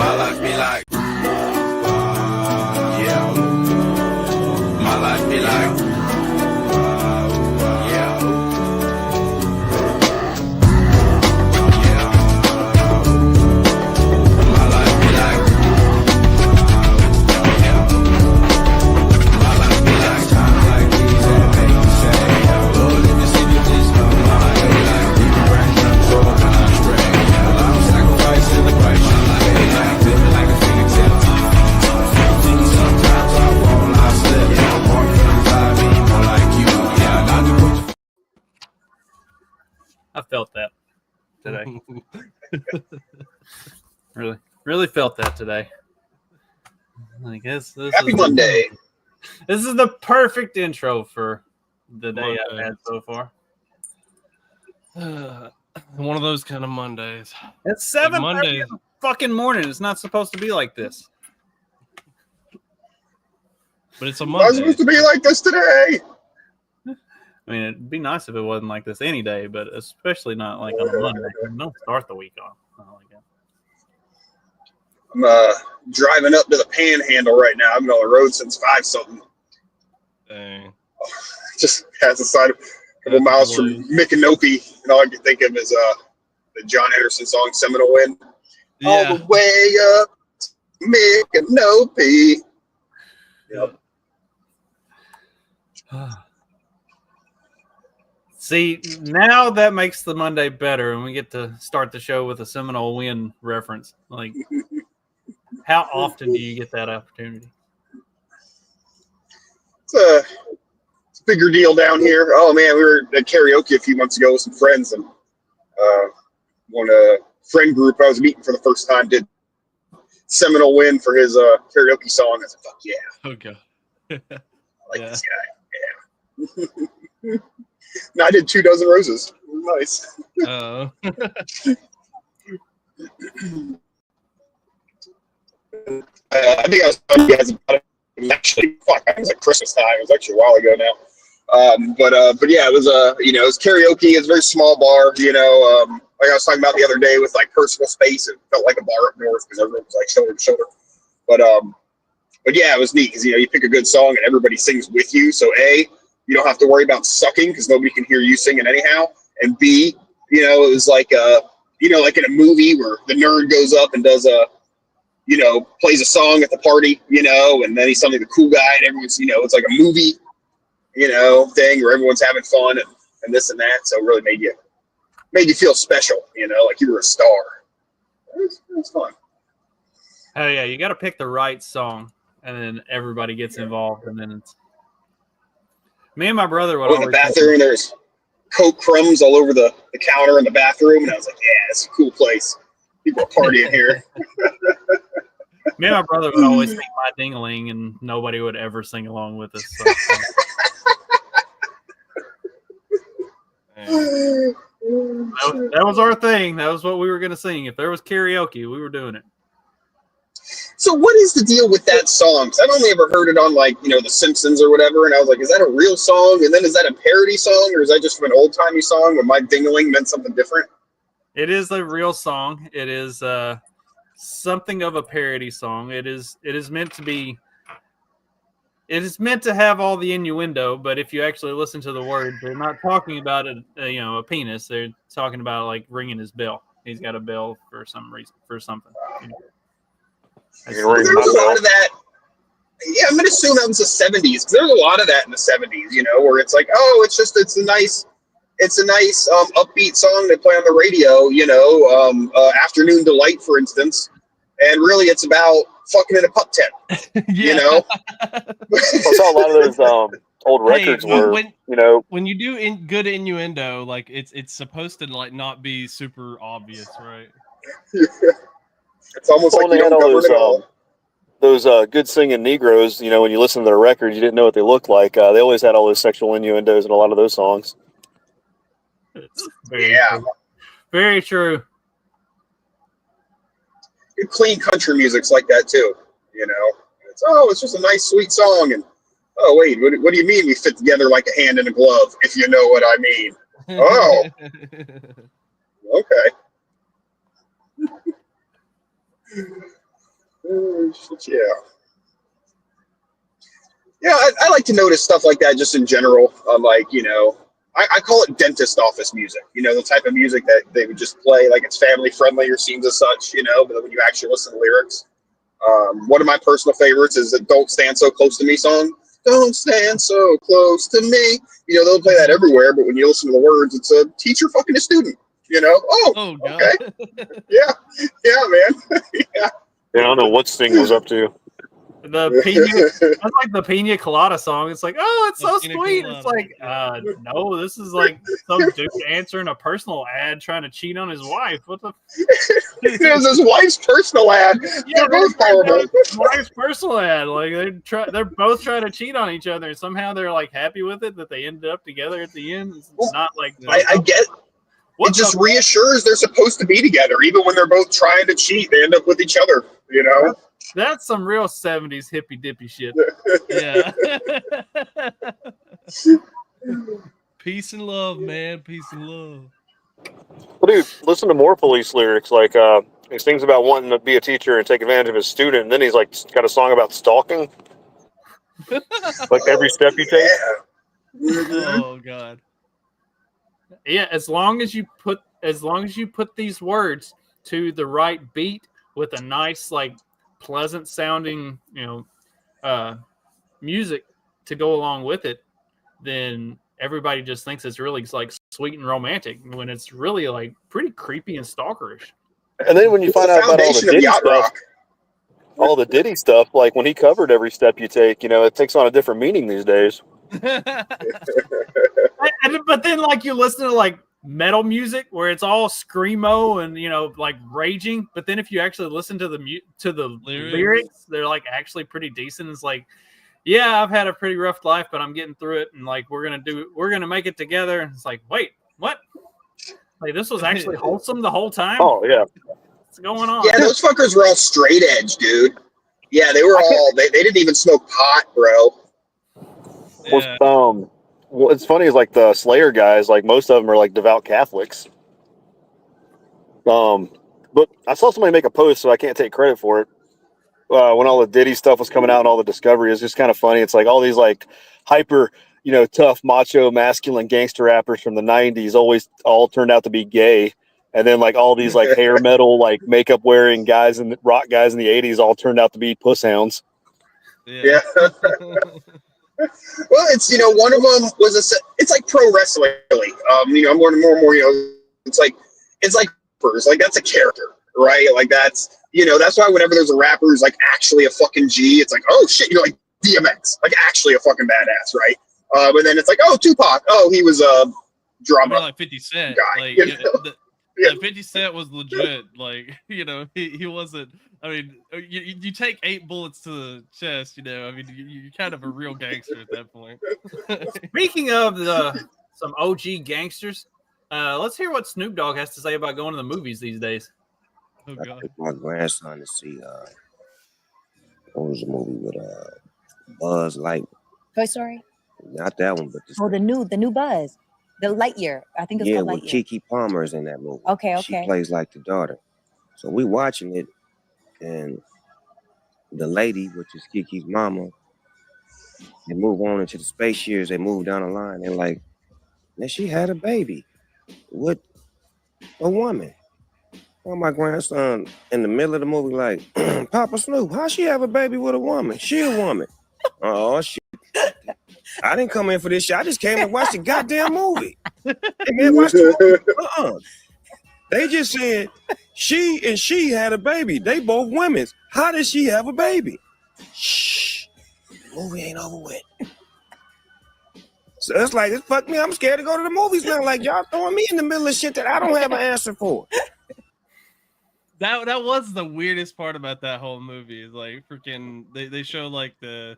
My life be like, yeah. My life be like, yeah. Yeah. My life be like, yeah. My life be like times like these that make you say, Lord, if you see me, please come by. Like you can bring control when I stray. I'm sacrificing the price. My life be like living like a phoenix in a sometimes I fall, I slip. Yeah, more feelings I be more like you. Yeah, not to put you. I felt that today. really felt that today. Like this Happy is Monday. This is the perfect intro for the day Monday. I've had so far. One of those kind of Mondays. It's Like 7:30 Mondays. in the fucking morning. It's not supposed to be like this. But it's a Not Monday. supposed to be like this today. I mean, it'd be nice if it wasn't like this any day, but especially not like on a Monday. Don't start the week off. Not like that. I'm driving up to the Panhandle right now. I've been on the road since 5-something. Dang. Just past the side of a couple miles from Micanopy, and all I can think of is the John Anderson song "Seminole Wind." Yeah. All the way up to Micanopy. Yep. See, now that makes the Monday better, and we get to start the show with a Seminole Wind reference. Like, how often do you get that opportunity? It's a bigger deal down here. Oh man, we were at karaoke a few months ago with some friends, and one friend group I was meeting for the first time did Seminole Wind for his karaoke song. I said, "Fuck yeah!" Okay. I like this guy. Yeah. And I did 2 dozen roses. Nice. Oh. I think I was telling you guys about it. It was actually, it was like Christmas time. It was actually a while ago now. But yeah, it was it was karaoke. It was a very small bar. Like I was talking about the other day with like personal space. It felt like a bar up north because everyone was like shoulder to shoulder. But yeah, it was neat because you pick a good song and everybody sings with you. So A, you don't have to worry about sucking because nobody can hear you singing anyhow. And B, it was like like in a movie where the nerd goes up and does plays a song at the party, and then he's suddenly the cool guy and everyone's, it's like a movie, thing where everyone's having fun and this and that. So it really made you feel special, like you were a star. It was fun. Oh yeah, you got to pick the right song, and then everybody gets involved, and then it's me and my brother would in the bathroom. There's Coke crumbs all over the counter in the bathroom, and I was like, yeah, it's a cool place. People are partying here. Me and my brother would always sing My Ding-a-Ling, and nobody would ever sing along with us. So. That was our thing. That was what we were going to sing. If there was karaoke, we were doing it. So what is the deal with that song? 'Cause I've only ever heard it on like, The Simpsons or whatever. And I was like, is that a real song? And then is that a parody song? Or is that just from an old timey song where My Ding-a-Ling meant something different? It is a real song. It is something of a parody song. It is meant to be. It is meant to have all the innuendo, but if you actually listen to the words, they're not talking about a penis. They're talking about like ringing his bell. He's got a bell for some reason, for something. There's a lot of that. Yeah, I'm gonna assume that was the 70s because there's a lot of that in the 70s. Where it's like, oh, it's a nice upbeat song they play on the radio. Afternoon Delight, for instance, and really it's about fucking in a pup tent. Yeah. I saw a lot of those old records when you do good innuendo, like it's supposed to like not be super obvious, right? It's almost like you don't cover it all. Those good singing Negroes, when you listen to their records, you didn't know what they looked like. They always had all those sexual innuendos in a lot of those songs. Very true. Very true. Good clean country music's like that too. It's just a nice sweet song, and oh wait, what do you mean we fit together like a hand in a glove? If you know what I mean. Oh, okay. Yeah. Yeah, I like to notice stuff like that just in general. Like, I call it dentist office music. The type of music that they would just play, like it's family friendly or seems as such, but when you actually listen to lyrics. One of my personal favorites is the Don't Stand So Close to Me song. Don't stand so close to me. They'll play that everywhere, but when you listen to the words, it's a teacher fucking a student. Oh God. Okay. Yeah. Yeah, man. Yeah, I don't know what Sting was up to. The pina, that's like the Pina Colada song. It's like, oh, it's so Pina sweet. Colada, It's like, yeah. no, this is like some dude answering a personal ad trying to cheat on his wife. What the? It was his wife's personal ad. Yeah, They're both horrible. Wife's personal ad. Like they're both trying to cheat on each other, and somehow they're like happy with it that they ended up together at the end. It's not like I get. It just reassures they're supposed to be together, even when they're both trying to cheat. They end up with each other. That's some real 70s hippy dippy shit. Yeah. Peace and love, man. Peace and love. Well, dude, listen to more Police lyrics. Like he sings about wanting to be a teacher and take advantage of his student, and then he's like got a song about stalking. Like every step you take. Oh God. Yeah, as long as you put these words to the right beat with a nice, like, pleasant sounding, music to go along with it, then everybody just thinks it's really like sweet and romantic when it's really like pretty creepy and stalkerish. And then when you find out about all the Diddy stuff, like when he covered every step you take, it takes on a different meaning these days. But then, like, you listen to like metal music where it's all screamo and like raging. But then if you actually listen to the lyrics, they're like actually pretty decent. It's like, yeah, I've had a pretty rough life, but I'm getting through it, and like we're gonna make it together. And it's like, wait, what? Like this was actually wholesome the whole time. Oh yeah, what's going on? Yeah, those fuckers were all straight edge, dude. Yeah, they were all. They didn't even smoke pot, bro. Yeah. What's funny is like the Slayer guys, like most of them are like devout Catholics. But I saw somebody make a post, so I can't take credit for it. When all the Diddy stuff was coming out and all the discovery, is just kind of funny. It's like all these like hyper, tough, macho, masculine gangster rappers from the '90s always all turned out to be gay, and then like all these like hair metal, like makeup wearing guys and rock guys in the '80s all turned out to be puss hounds. Yeah. Well, it's one of them was it's like pro wrestling, really. More and more, it's like that's a character, right? Like that's that's why whenever there's a rapper who's like actually a fucking G, it's like, oh shit, like DMX, like actually a fucking badass, right? But then it's like, oh, Tupac, oh, he was a drama like 50 Cent guy. Like, Yeah. 50 Cent was legit. Like, he wasn't. I mean, you take 8 bullets to the chest. I mean, you're kind of a real gangster at that point. Speaking of some OG gangsters, let's hear what Snoop Dogg has to say about going to the movies these days. Oh I God. took my grandson to see what was the movie with Buzz Lightyear? Toy Story? Not that one, but the new Buzz. The Lightyear. I think it's called with Lightyear. Kiki Palmer is in that movie. Okay. She plays like the daughter. So we watching it, and the lady, which is Kiki's mama, they move on into the space years. They move down the line, and like, then she had a baby with a woman. Oh, my grandson in the middle of the movie, like, Papa Snoop, how she have a baby with a woman? She a woman. Oh shit. I didn't come in for this shit. I just came and watched the goddamn movie. They just said she had a baby. They both women. How did she have a baby? Shh. The movie ain't over with. So it's like, it's fuck me. I'm scared to go to the movies now. Like, y'all throwing me in the middle of shit that I don't have an answer for. That was the weirdest part about that whole movie. Is like freaking they show like the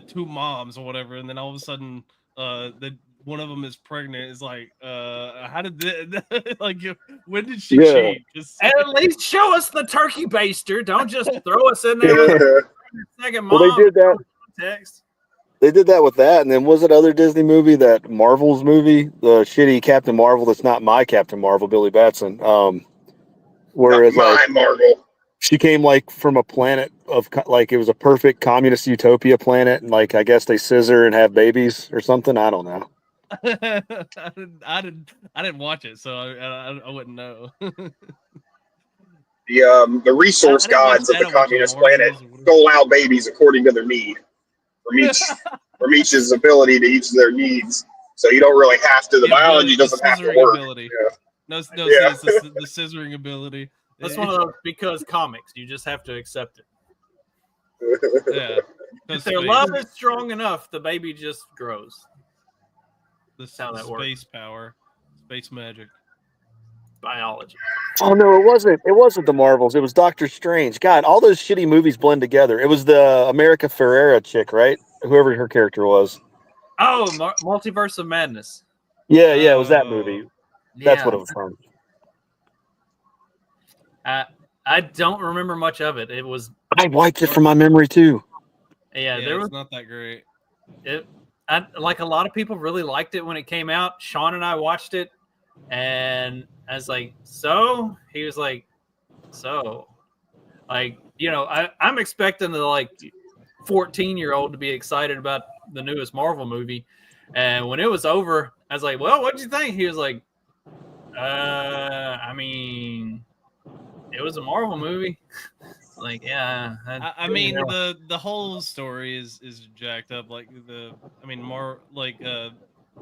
2 moms or whatever, and then all of a sudden one of them is pregnant. Is like, how did like when did she cheat? At least show us the turkey baster. Don't just throw us in there with a second mom. Well, they did that. Context. They did that with that, and then was it other Disney movie, that Marvel's movie, the shitty Captain Marvel that's not my Captain Marvel, Billy Batson. Whereas like Marvel. She came like from a planet like it was a perfect communist utopia planet, and like I guess they scissor and have babies or something. I don't know. I didn't watch it, so I wouldn't know. The resource I didn't watch gods of that, the I watched communist Marvels planet or whatever. dole out babies according to their need, from each's ability to each of their needs. So you don't really have to. The biology doesn't have to scissoring work. ability. Yeah. No, Yeah. it's the scissoring ability. That's one of those because comics. You just have to accept it. Yeah. If their love is strong enough, the baby just grows. That's how that works. Space power, space magic. Biology. Oh no, it wasn't. It wasn't the Marvels. It was Doctor Strange. God, all those shitty movies blend together. It was the America Ferrera chick, right? Whoever her character was. Oh, Multiverse of Madness. Yeah, it was that movie. That's what it was from. I don't remember much of it. It was. I wiped it from my memory too. Yeah, there was it's not that great. Like a lot of people really liked it when it came out. Sean and I watched it, and I was like, "So?" He was like, "So?" Like, you know, I'm expecting the like 14-year-old to be excited about the newest Marvel movie, and when it was over, I was like, "Well, what'd you think?" He was like, I mean, it was a Marvel movie." Like, yeah. I mean, the whole story is jacked up. Like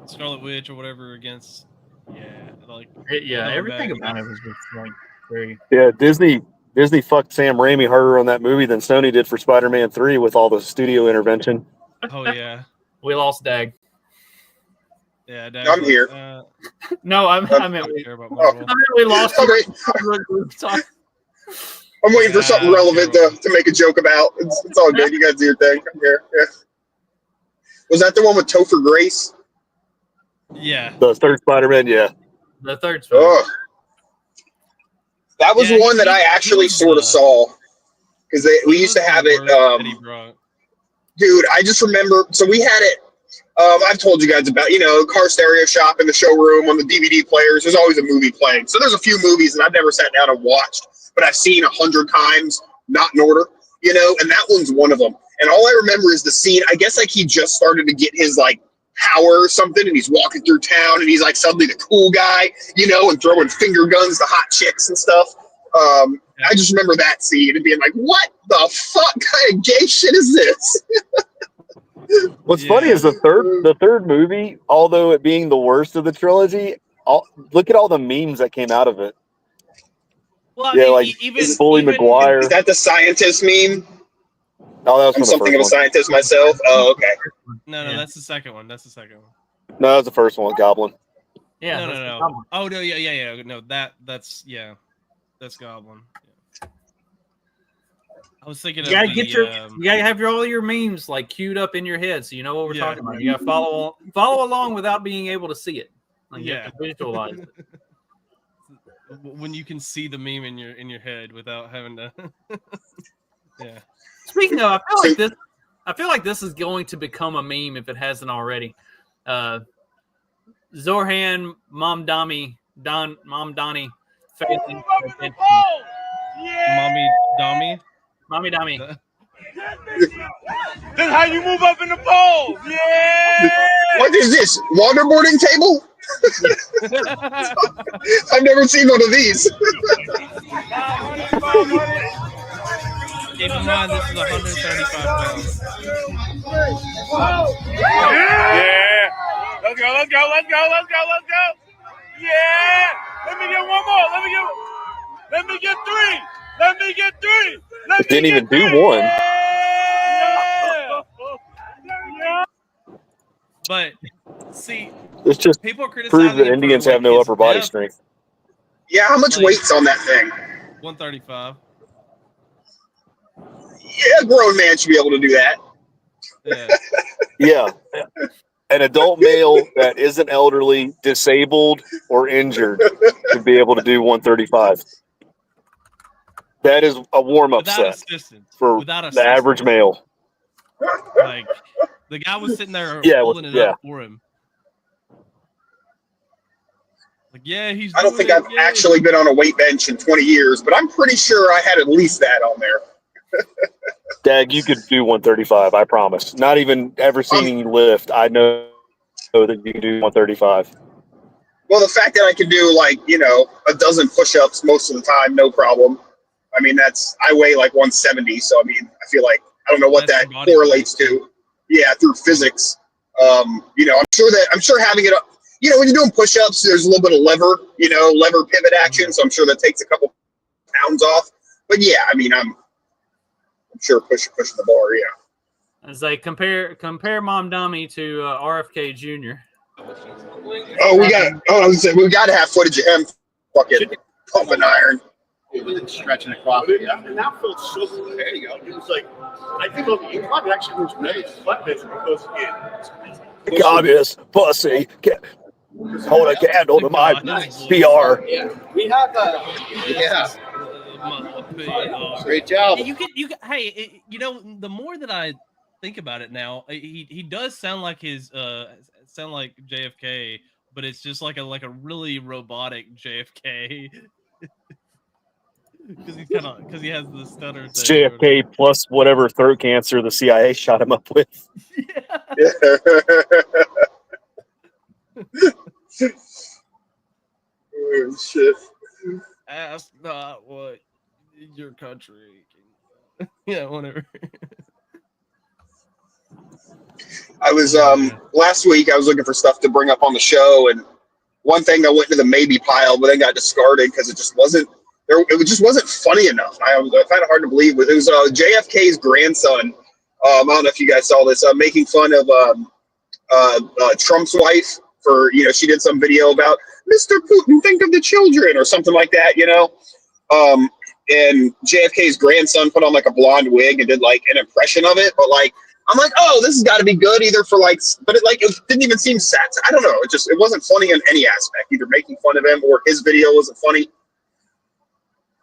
Scarlet Witch or whatever against, everything about it was just like very. Yeah, Disney fucked Sam Raimi harder on that movie than Sony did for Spider-Man 3 with all the studio intervention. Oh yeah, we lost Dag. Yeah, Dag, I'm here. No, I meant we lost. I'm waiting for something relevant to make a joke about. It's all good. You guys do your thing. I'm here. Yeah. Was that the one with Topher Grace? Yeah. The third Spider-Man, yeah. The third Spider-Man. That was one that I actually sort of saw. Because we used to have it. Dude, I just remember. So we had it. I've told you guys about, car stereo shop in the showroom on the DVD players. There's always a movie playing. So there's a few movies that I've never sat down and watched, but I've seen 100 times, not in order, and that one's one of them. And all I remember is the scene. I guess like he just started to get his like power or something, and he's walking through town, and he's like suddenly the cool guy, and throwing finger guns to hot chicks and stuff. I just remember that scene and being like, what the fuck kind of gay shit is this? What's funny is the third movie, although it being the worst of the trilogy, look at all the memes that came out of it. Well, yeah, like Bully McGuire. Is that the scientist meme? Oh, that was I'm something of a scientist myself. Oh, okay. No, that's the second one. That's the second one. No, that was the first one, Goblin. Yeah. No. Oh no, yeah. No, that's Goblin. Yeah. I was thinking. You gotta have all your memes like queued up in your head, so you know what we're talking about. You gotta follow along without being able to see it. Like, you have to visualize it. When you can see the meme in your head without having to. Yeah. Speaking of, I feel like this is going to become a meme if it hasn't already. Zorhan, Mom Donnie, failing. Mommy Dummy. This is how you move up in the pole. Yeah. What is this? Waterboarding table? I've never seen one of these. Keep in mind, this is 135 pounds. Yeah. Let's go. Yeah. Let me get one more. Let me get three. Didn't even do one. Yeah. But see, it's just people criticize prove that Indians have no upper body strength. Yeah, how much weight's on that thing? 135. Yeah, a grown man should be able to do that. Yeah. Yeah. An adult male that isn't elderly, disabled, or injured should be able to do 135. That is a warm-up set for the average male. Like, the guy was sitting there holding it up for him. Like, he's. I don't think I've actually been on a weight bench in 20 years, but I'm pretty sure I had at least that on there. Dag, you could do 135. I promise. Not even ever seeing you lift. I know that you can do 135. Well, the fact that I can do like, a dozen push-ups most of the time, no problem. I mean, I weigh like 170. So, I mean, I feel like, I don't know what That's that your body correlates to. Yeah, through physics. I'm sure having it up, when you're doing push-ups, there's a little bit of lever pivot action. So I'm sure that takes a couple pounds off. But yeah, I mean, I'm sure pushing the bar. Yeah. As they compare Mom Dummy to RFK Jr. Oh, we got to have footage of him fucking pumping iron. Stretching across. Yeah, and that felt so good. There you go. It was like, I think you probably actually was ready to sweat this because Communist pussy. Hold a candle to my PR. Yeah, we have great job. You can. Hey, the more that I think about it now, he does sound like JFK, but it's just like a really robotic JFK. Because he has the stutter. It's JFK plus whatever throat cancer the CIA shot him up with. Yeah. Oh, shit. Ask not what your country can... Yeah, whatever. I was last week I was looking for stuff to bring up on the show, and one thing that went into the maybe pile but then got discarded because it just wasn't funny enough. I found it hard to believe. It was JFK's grandson. I don't know if you guys saw this, making fun of Trump's wife for, she did some video about Mr. Putin, think of the children or something like that, and JFK's grandson put on like a blonde wig and did like an impression of it. But like, I'm like, oh, this has got to be good either for like, but it didn't even seem sad. I don't know. It wasn't funny in any aspect, either making fun of him or his video wasn't funny.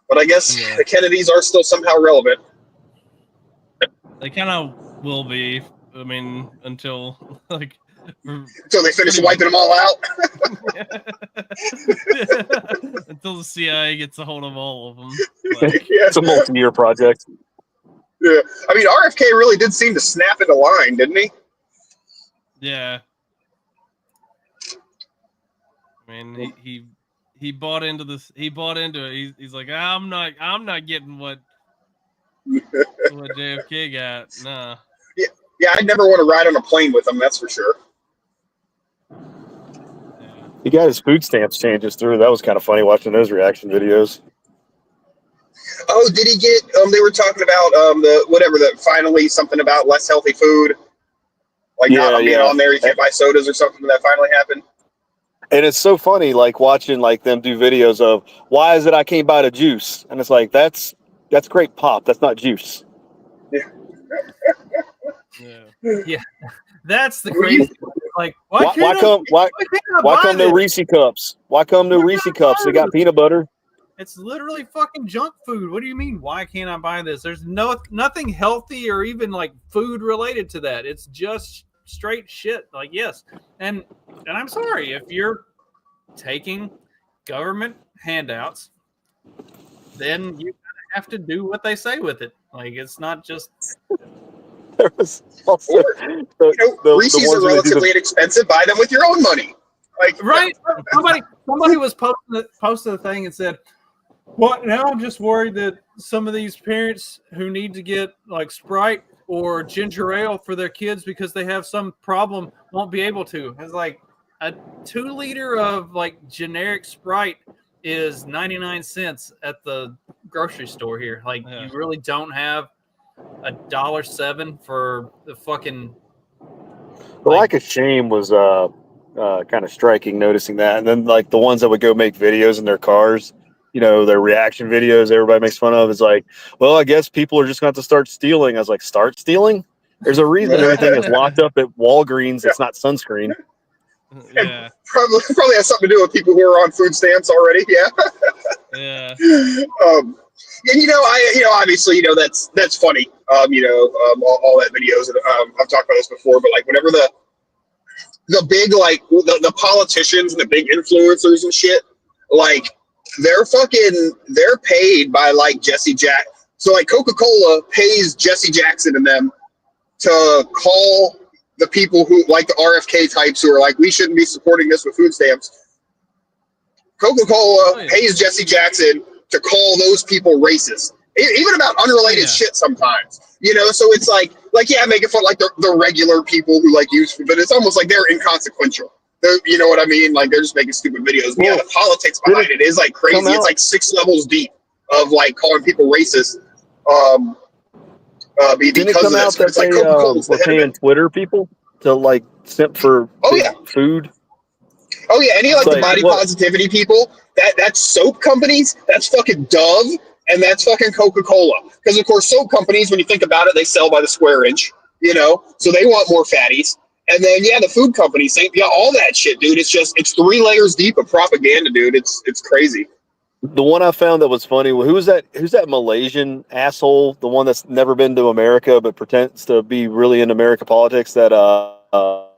But I guess the Kennedys are still somehow relevant. They kind of will be. I mean, until they finish wiping them all out. Until the CIA gets a hold of all of them. It's a multi-year project. Yeah, I mean, RFK really did seem to snap into line, didn't he? Yeah. I mean, he bought into this. He bought into it. He's like, I'm not getting what JFK got. Nah. Yeah, I'd never want to ride on a plane with him. That's for sure. He got his food stamps changes through. That was kind of funny watching those reaction videos. Oh, did he get? They were talking about finally something about less healthy food, like not being on there. You can't buy sodas or something. That finally happened. And it's so funny, like watching like them do videos of why is it I can't buy the juice, and it's like that's grape pop. That's not juice. Yeah, that's the crazy. Like, why come no Reese cups? Why come no Reese cups? They got peanut butter. It's literally fucking junk food. What do you mean? Why can't I buy this? There's nothing healthy or even like food related to that. It's just straight shit. Like, yes, and I'm sorry if you're taking government handouts, then you have to do what they say with it. Like, it's not just. There was also Reese's are relatively inexpensive. Buy them with your own money. Like, right? Somebody was posting a thing and said, "What now? I'm just worried that some of these parents who need to get like Sprite or ginger ale for their kids because they have some problem won't be able to." It's like a 2 liter of like generic Sprite is 99 cents at the grocery store here. Like, you really don't have $1.07 for the fucking. Like a shame was kind of striking, noticing that, and then like the ones that would go make videos in their cars, their reaction videos everybody makes fun of, is like, well, I guess people are just going to have to start stealing. I was like, start stealing? There's a reason everything is locked up at Walgreens. It's not sunscreen. Yeah, probably has something to do with people who are on food stamps already. Yeah. And obviously, that's funny. All that videos. And, I've talked about this before, but like whenever the big like the politicians and the big influencers and shit, like they're paid by like Jesse Jack So like Coca-Cola pays Jesse Jackson and them to call the people who like the RFK types who are like, we shouldn't be supporting this with food stamps. Coca-Cola pays Jesse Jackson to call those people racist, even about unrelated shit sometimes. You know, so it's like yeah, making fun like the regular people who like use food, but it's almost like they're inconsequential. You know what I mean? Like they're just making stupid videos. But yeah, the politics behind it is like crazy. It's like 6 levels deep of like calling people racist. Didn't it come out that they were paying Twitter people to like simp for food? Oh yeah, any like the body positivity people, that's soap companies, that's fucking Dove, and that's fucking Coca-Cola. Because of course soap companies, when you think about it, they sell by the square inch, you know, so they want more fatties. And then yeah, the food companies, all that shit, dude. It's 3 layers deep of propaganda, dude. It's crazy. The one I found that was funny, who's that Malaysian asshole, the one that's never been to America but pretends to be really in American politics, that oh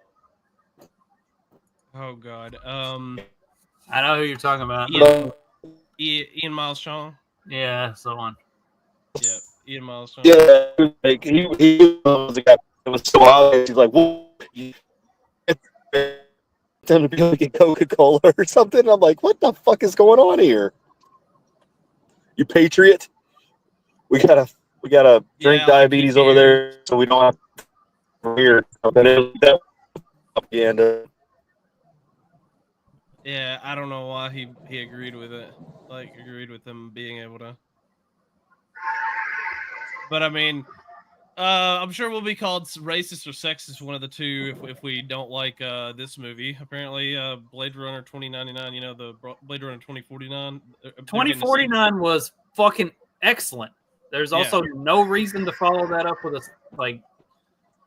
god. I know who you're talking about. Ian Miles Chong. Yeah, so on. Yeah, Ian Miles Chong. Yeah, like he was the guy that was so obvious. He's like, "Well, you to be like a Coca-Cola or something." And I'm like, "What the fuck is going on here? You patriot? We gotta drink diabetes over there, so we don't have to here." Yeah, I don't know why he agreed with it. Like agreed with them being able to. But I mean, I'm sure we'll be called racist or sexist, one of the two, if we don't like this movie. Apparently, Blade Runner 2099, you know, the Blade Runner 2049. 2049 was fucking excellent. There's also no reason to follow that up with a like.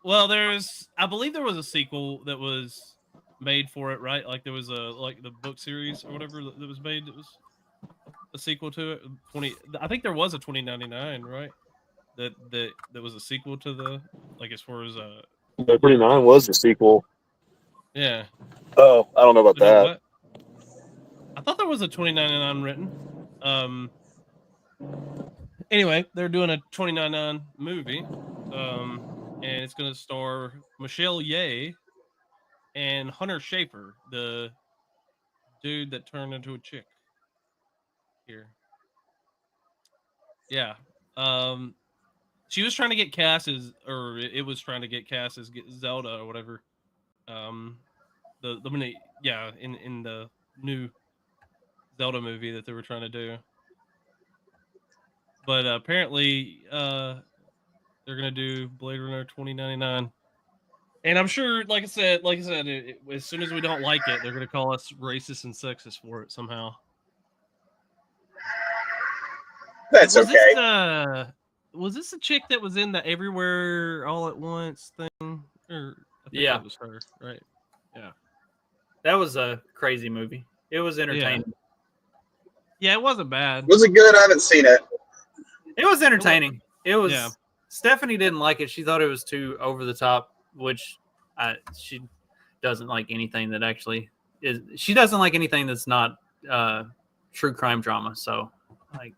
Well, I believe there was a sequel that was made for it, right? Like there was the book series or whatever that was made. It was a sequel to it. I think there was a 2099, right? That was a sequel to the, like, as far as 39 was the sequel. Yeah. Oh, I don't know about that. What? I thought there was a 2099 written. Anyway, they're doing a 2099 movie. And it's gonna star Michelle Yeoh and Hunter Schafer, the dude that turned into a chick. Here. Yeah. She was trying to get cast as, or it was trying to get cast as Zelda or whatever. In the new Zelda movie that they were trying to do. But apparently, they're gonna do Blade Runner 2099, and I'm sure, like I said, as soon as we don't like it, they're gonna call us racist and sexist for it somehow. That's okay. Was this a chick that was in the Everywhere All at Once thing? Or I think that was her, right? Yeah. That was a crazy movie. It was entertaining. Yeah, it wasn't bad. Was it good? I haven't seen it. It was entertaining. It was. Yeah. Stephanie didn't like it. She thought it was too over the top, which she doesn't like anything that actually is. She doesn't like anything that's not true crime drama. So, like,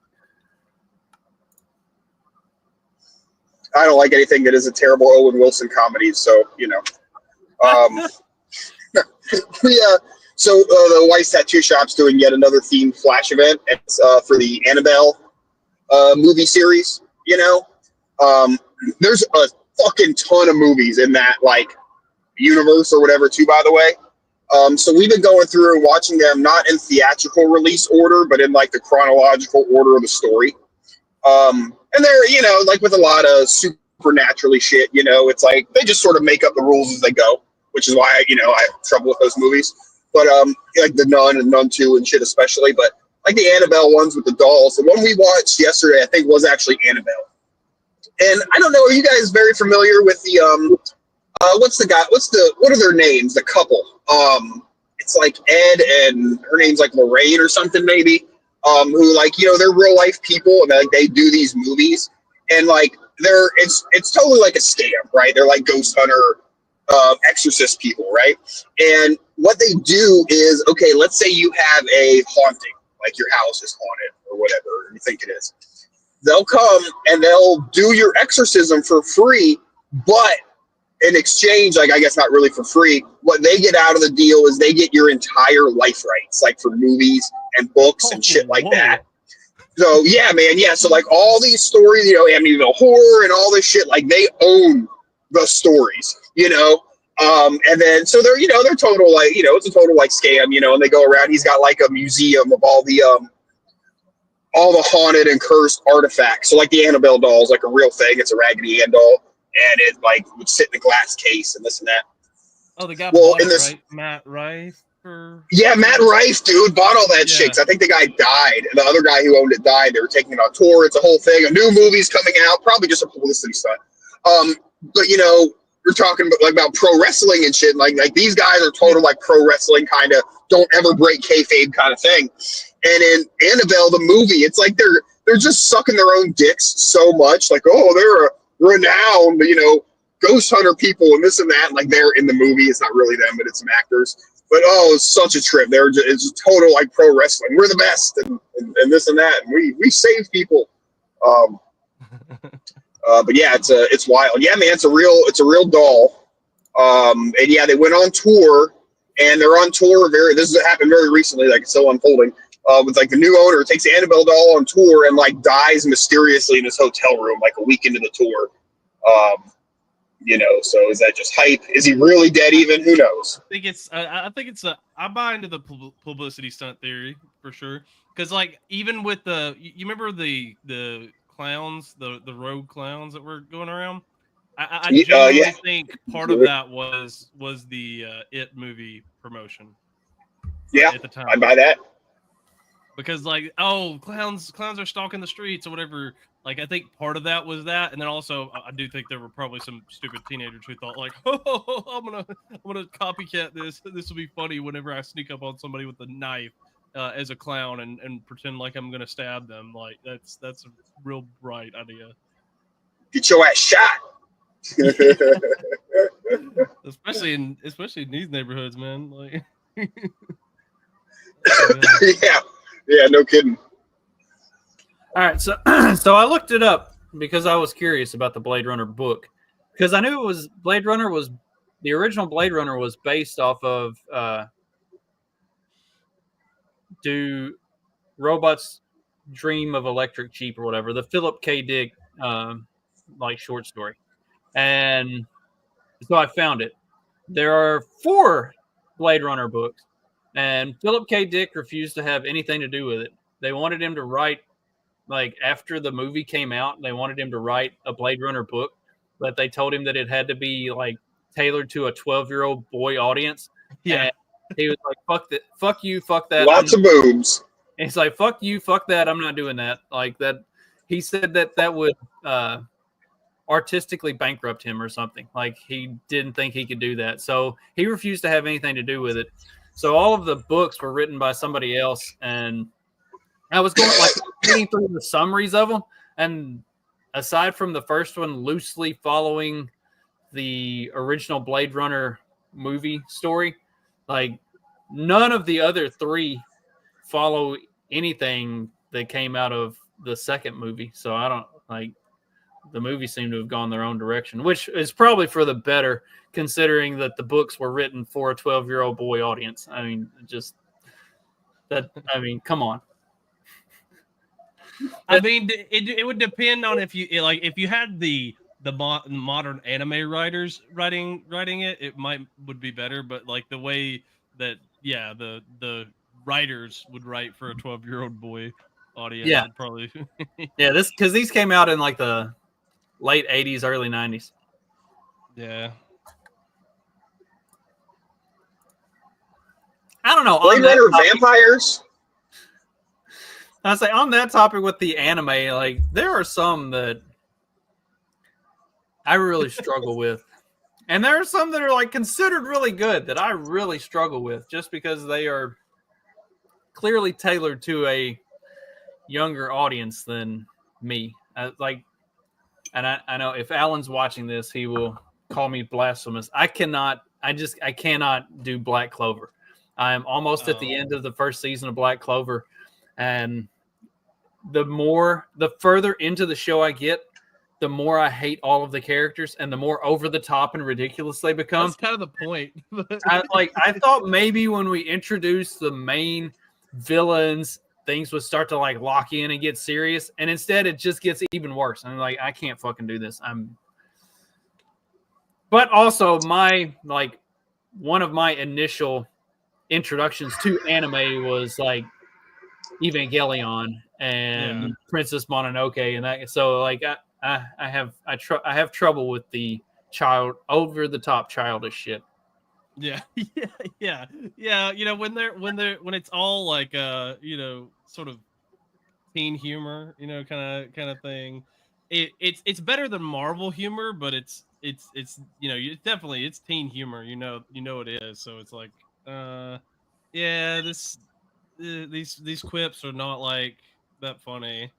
I don't like anything that is a terrible Owen Wilson comedy. So, you know. Yeah. So the Weiss Tattoo Shop's doing yet another themed Flash event. It's for the Annabelle movie series. You know, there's a fucking ton of movies in that like universe or whatever too. By the way, so we've been going through and watching them not in theatrical release order, but in like the chronological order of the story. And they're, you know, like with a lot of supernaturally shit, you know, it's like they just sort of make up the rules as they go, which is why, I have trouble with those movies. But like The Nun and Nun 2 and shit especially, but like the Annabelle ones with the dolls. The one we watched yesterday, I think, was actually Annabelle. And I don't know, are you guys very familiar with the what are their names? The couple. It's like Ed and her name's like Lorraine or something maybe. Who like, you know, they're real life people and like they do these movies and like it's totally like a scam, right? They're like ghost hunter exorcist people, right? And what they do is, okay, let's say you have a haunting, like your house is haunted or whatever you think it is. they'll come and they'll do your exorcism for free, but in exchange, like I guess not really for free, what they get out of the deal is they get your entire life rights, like for movies and books and shit like that. So yeah, man, yeah. So like all these stories, Amityville Horror and all this shit, like they own the stories, and then so they're they're total like it's a total like scam, and they go around. He's got like a museum of all the haunted and cursed artifacts. So like the Annabelle doll is like a real thing. It's a Raggedy Ann doll, and it like would sit in a glass case and this and that. Oh, the guy Well, bought in it, this- right? Matt Rife? Yeah, Matt Rife, dude, bought all that shit. 'Cause I think the guy died. The other guy who owned it died. They were taking it on tour. It's a whole thing. A new movie's coming out. Probably just a publicity stunt. But we're talking about pro wrestling and shit. Like these guys are total like pro wrestling kind of don't ever break kayfabe kind of thing. And in Annabelle the movie, it's like they're just sucking their own dicks so much. Like, oh, they're a renowned ghost hunter people and this and that. And like they're in the movie. It's not really them, but it's some actors. But it's such a trip. It's just total like pro wrestling. We're the best and this and that. And we save people. But yeah, it's wild. Yeah, man, it's a real doll. And yeah, they went on tour, and they're on tour. This has happened very recently. Like it's still unfolding. With like the new owner takes the Annabelle doll on tour and like dies mysteriously in his hotel room like a week into the tour. So is that just hype? Is he really dead even? Who knows? I think it's I buy into the publicity stunt theory for sure. Because like even with you remember the clowns, the rogue clowns that were going around? I genuinely think part of that was the It movie promotion. Yeah, at the time. I buy that. Because like, oh, clowns are stalking the streets or whatever. Like, I think part of that was that, and then also I do think there were probably some stupid teenagers who thought like, oh, I'm gonna copycat this. This will be funny whenever I sneak up on somebody with a knife as a clown and pretend like I'm gonna stab them. Like that's a real bright idea. Get your ass shot. especially in these neighborhoods, man. Like, yeah, no kidding. All right, so so I looked it up because I was curious about the Blade Runner book, because I knew it was the original Blade Runner was based off of Do Robots Dream of Electric Sheep or whatever, the Philip K. Dick like short story, and so I found it. There are 4 Blade Runner books, and Philip K. Dick refused to have anything to do with it. They wanted him to write. Like after the movie came out, they wanted him to write a Blade Runner book, but they told him that it had to be like tailored to a 12-year-old boy audience. Yeah, and he was like, "Fuck that! Fuck you! Fuck that!" Lots of boobs. And he's like, "Fuck you! Fuck that! I'm not doing that." Like that. He said that would artistically bankrupt him or something. Like he didn't think he could do that, so he refused to have anything to do with it. So all of the books were written by somebody else, and I was going like reading through the summaries of them, and aside from the first one loosely following the original Blade Runner movie story, like none of the other 3 follow anything that came out of the second movie. So I don't like the movie seemed to have gone their own direction, which is probably for the better considering that the books were written for a 12-year-old boy audience. I mean, come on. I mean, it would depend on if you had the modern anime writers writing it would be better. But like the way that the writers would write for a 12-year-old boy audience, would probably this because these came out in like the late 80s, early 90s. Yeah. I don't know. Blade Runner vampires. I say on that topic with the anime, like there are some that I really struggle with, and there are some that are like considered really good that I really struggle with, just because they are clearly tailored to a younger audience than me. And I know if Alan's watching this, he will call me blasphemous. I cannot do Black Clover. I am almost at the end of the first season of Black Clover, and the further into the show I get, the more I hate all of the characters and the more over the top and ridiculous they become. That's kind of the point. I thought maybe when we introduced the main villains, things would start to like lock in and get serious, and instead it just gets even worse. I'm like, I can't fucking do this. But also one of my initial introductions to anime was like Evangelion and Princess Mononoke, and that. So like I have trouble with the over the top childish shit. Yeah. You know, when it's all like sort of teen humor, kind of thing. It's better than Marvel humor, but it's definitely it's teen humor. You know it is. So it's like these quips are not like that funny.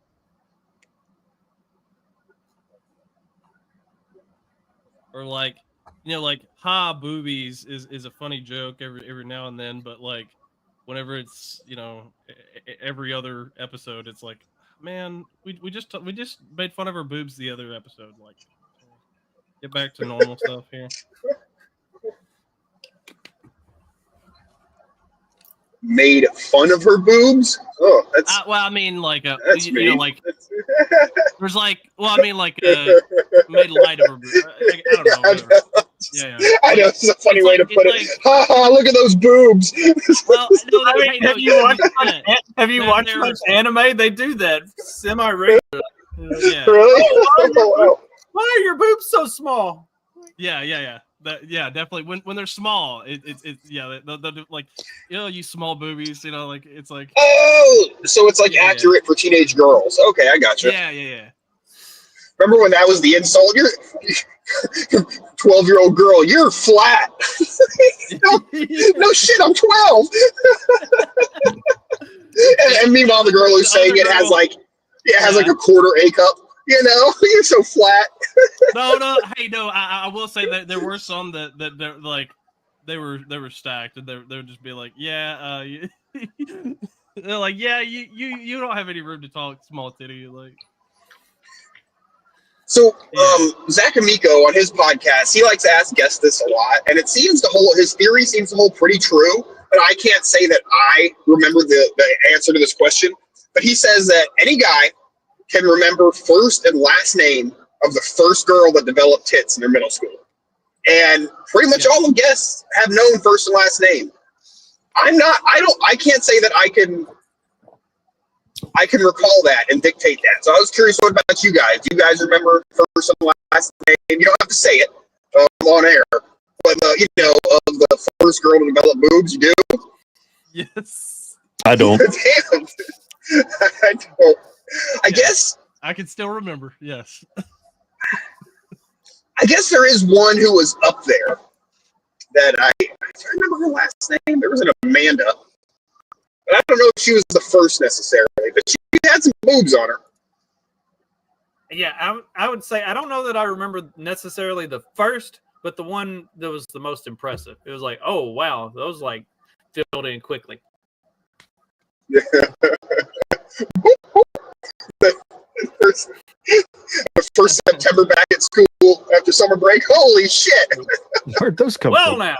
Or like, like ha boobies is a funny joke every now and then, but like whenever it's every other episode, it's like, man, we just made fun of her boobs the other episode. Like, get back to normal stuff here. Made fun of her boobs? Oh, that's well, I mean, like that's mean. like there's like, well, I mean, like made light of her boobs. I don't know. Yeah. I know it's a funny way to put it. Like, ha ha! Look at those boobs. Well, no, have you watched much anime? They do that semi-regular. Yeah. Really? Why are your boobs so small? Yeah. Definitely. When they're small, it's they'll do like, you small boobies, like it's like. Oh, so it's like accurate for teenage girls. Okay, I gotcha. Yeah. Remember when that was the insult? You're 12-year-old girl. You're flat. no shit, I'm 12. and meanwhile, the girl who's saying it has like a quarter A cup. You're so flat. No. Hey, no. I will say that there were some that they're like they were stacked, and they'll just be like, they're like, you don't have any room to talk small titty, like. So, Zach Amico on his podcast, he likes to ask guests this a lot, and it seems his theory seems to hold pretty true. But I can't say that I remember the answer to this question. But he says that any guy can remember first and last name of the first girl that developed tits in their middle school. And pretty much all the guests have known first and last name. I can't say that I can recall that and dictate that. So I was curious, what about you guys? Do you guys remember first and last name? You don't have to say it on air, but of the first girl to develop boobs, you do? Yes. I don't. Damn. I don't. I guess I can still remember. Yes. I guess there is one who was up there that I remember her last name. There was an Amanda. But I don't know if she was the first necessarily, but she had some boobs on her. Yeah, I would say I don't know that I remember necessarily the first, but the one that was the most impressive. It was like, oh wow, those like filled in quickly. Yeah. First September back at school after summer break. Holy shit! Where'd those come Well, from? now.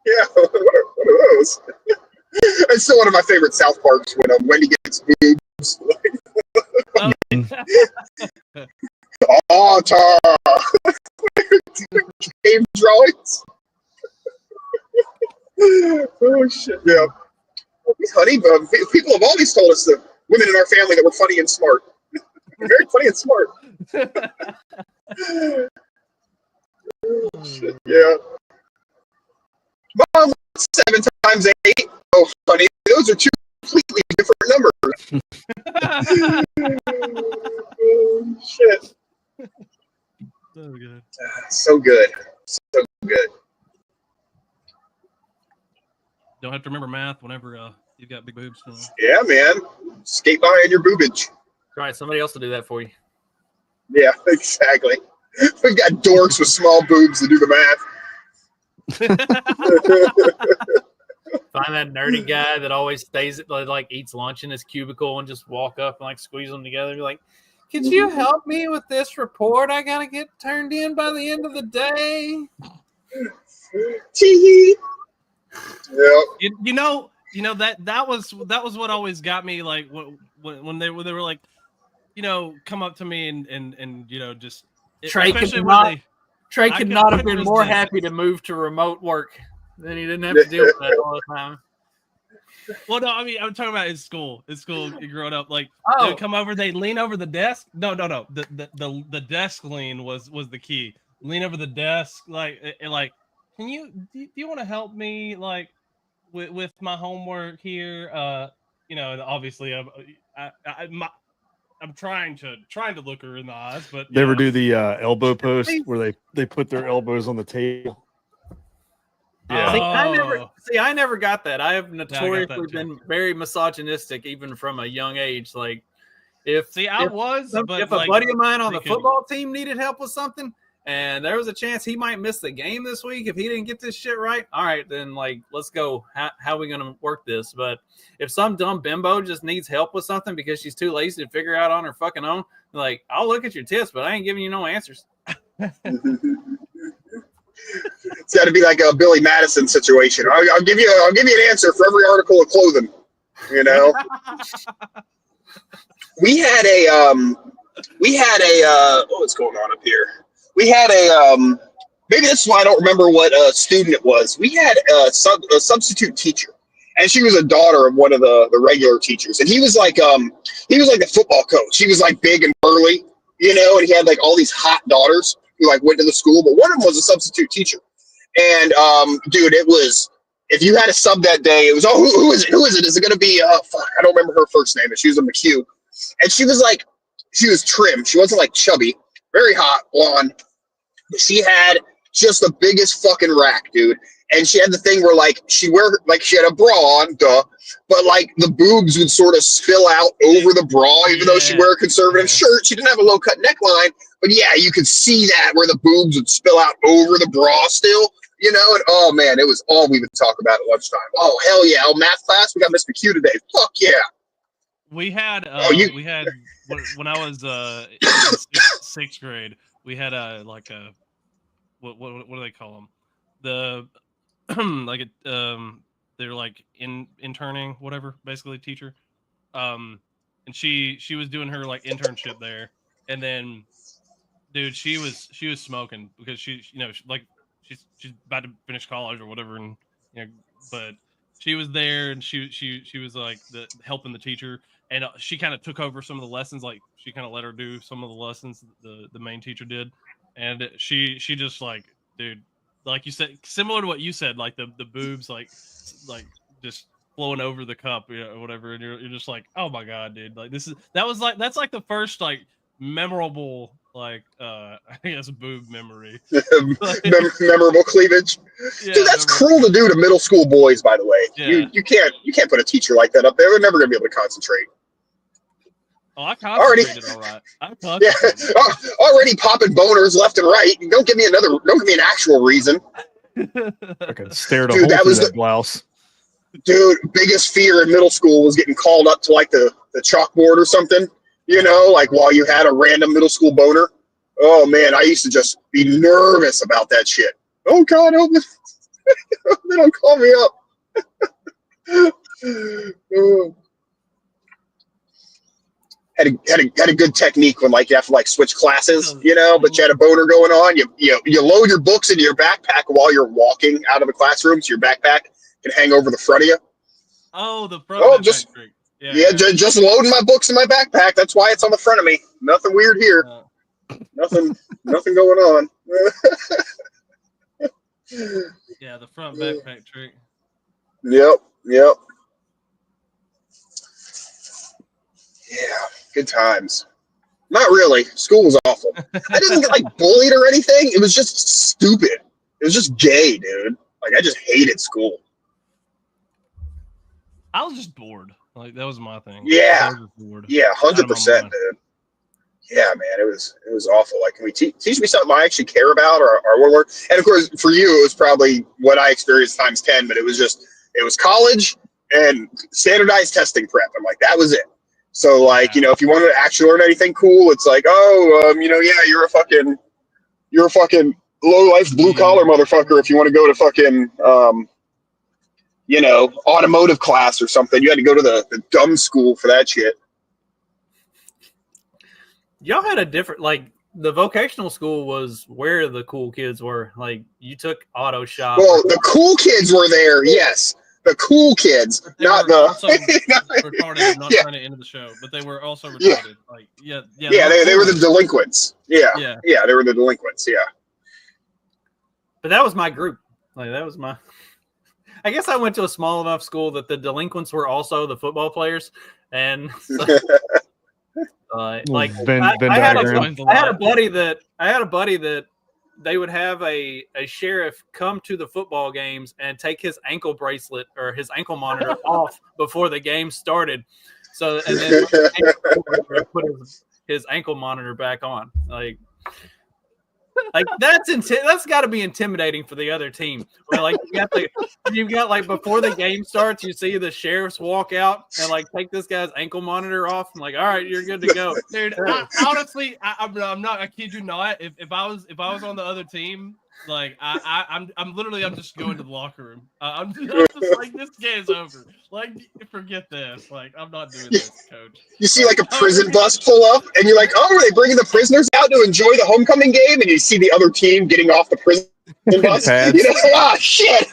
Yeah, what are those? It's still one of my favorite South Parks when Wendy gets boobs. Cave drawings. Oh shit! Yeah, honey, people have always told us that women in our family that were funny and smart. Very funny and smart. Oh, shit, yeah. Mom, 7 times 8. Oh, honey, those are two completely different numbers. Oh, shit. So good. So good. So good. Don't have to remember math whenever you've got big boobs. Yeah, man. Skate by on your boobage. All right, somebody else to do that for you. Yeah, exactly. We've got dorks with small boobs to do the math. Find that nerdy guy that always stays at like eats lunch in his cubicle and just walk up and like squeeze them together. Be like, could you help me with this report? I gotta get turned in by the end of the day. Tee. Yeah. You know that was what always got me, like when they were like, come up to me and just Trey could not have been more happy to move to remote work. Then he didn't have to deal with that all the time. Well, no, I mean, I'm talking about his school. Growing up, like they would come over, they lean over the desk. No. The desk lean was the key. Lean over the desk, like, do you want to help me, like, with my homework here? Obviously, I'm trying to look her in the eyes, but they ever do the elbow post where they put their elbows on the table? Yeah. I never got that. I have notoriously been very misogynistic, even from a young age. Like, if a buddy of mine on the football team needed help with something, and there was a chance he might miss the game this week if he didn't get this shit right, all right, then like, let's go. How are we gonna work this? But if some dumb bimbo just needs help with something because she's too lazy to figure out on her fucking own, like, I'll look at your tips, but I ain't giving you no answers. It's got to be like a Billy Madison situation. I'll give you an answer for every article of clothing. We had a what's going on up here? We had maybe this is why I don't remember what student it was. We had a substitute teacher, and she was a daughter of one of the regular teachers, and he was like the football coach. He was like big and burly, and he had like all these hot daughters who like went to the school, but one of them was a substitute teacher. And dude, it was, if you had a sub that day, it was, who is it? Is it gonna be I don't remember her first name, but she was a McHugh. And she was trim. She wasn't like chubby, very hot, blonde. She had just the biggest fucking rack, dude. And she had the thing where like she had a bra on, but like the boobs would sort of spill out over the bra, even though she wore a conservative shirt. She didn't have a low cut neckline, but yeah, you could see that where the boobs would spill out over the bra still, and oh man, it was all we would talk about at lunchtime. Oh hell yeah, math class, we got Mr. Q today. Fuck yeah. We had when I was in sixth grade, we had what do they call them? The they're like interning, whatever, basically teacher. And she was doing her like internship there, and then dude, she was smoking because she's about to finish college or whatever, and but she was there and she was like helping the teacher, and she kind of took over some of the lessons. Like she kind of let her do some of the lessons the main teacher did, and she just like, dude, like you said, similar to what you said, like the boobs like just flowing over the cup, or whatever, and you're just like, oh my god, dude, like that's like the first like memorable, like I guess boob memory. Memorable cleavage. Yeah, dude, that's cruel to do to middle school boys, by the way. Yeah. You can't put a teacher like that up there. They're never gonna be able to concentrate. Oh, I concentrated all right. Already popping boners left and right. Don't give me an actual reason. I could stare at a hole through that blouse. Dude, biggest fear in middle school was getting called up to like the chalkboard or something, like while you had a random middle school boner. Oh man, I used to just be nervous about that shit. Oh God, help me. They don't call me up. Had a good technique when like you have to like switch classes, but you had a boner going on. You load your books into your backpack while you're walking out of the classroom, so your backpack can hang over the front of you. Oh, the front. Just loading my books in my backpack. That's why it's on the front of me. Nothing weird here. Nothing going on. Yeah, the front backpack trick. Yep. Yeah, good times. Not really. School was awful. I didn't get like bullied or anything. It was just stupid. It was just gay, dude. Like I just hated school. I was just bored. Like that was my thing. Yeah. 100%, dude. Yeah, man, it was awful. Like, can we teach me something I actually care about or want to learn? And of course, for you, it was probably what I experienced times 10. But it was just It was college and standardized testing prep. I'm like, that was it. So like, if you want to actually learn anything cool, it's like, you're a fucking low life blue collar motherfucker. If you want to go to fucking, automotive class or something, you had to go to the dumb school for that shit. Y'all had a different, like, the vocational school was where the cool kids were. Like, you took auto shop. Well, the cool kids were there, yes. The cool kids, not the also retarded. Not trying to end the show, but they were also retarded. Yeah. They were the delinquents. Yeah, they were the delinquents. Yeah. But that was my group. Like, that was my. I guess I went to a small enough school that the delinquents were also the football players, and so, I had a buddy that they would have a sheriff come to the football games and take his ankle bracelet or his ankle monitor off before the game started. So, and then put his ankle monitor back on. Like that's got to be intimidating for the other team. Where, like, you've got like before the game starts, you see the sheriffs walk out and like take this guy's ankle monitor off. I'm like, all right, you're good to go, dude. Honestly, I'm not. I kid you not. If I was on the other team, like I'm just going to the locker room. I'm just like, this game's over. Like, forget this. Like, I'm not doing this, coach. You see like a prison bus pull up, and you're like, oh, are they bringing the prisoners out to enjoy the homecoming game? And you see the other team getting off the prison bus. Shit.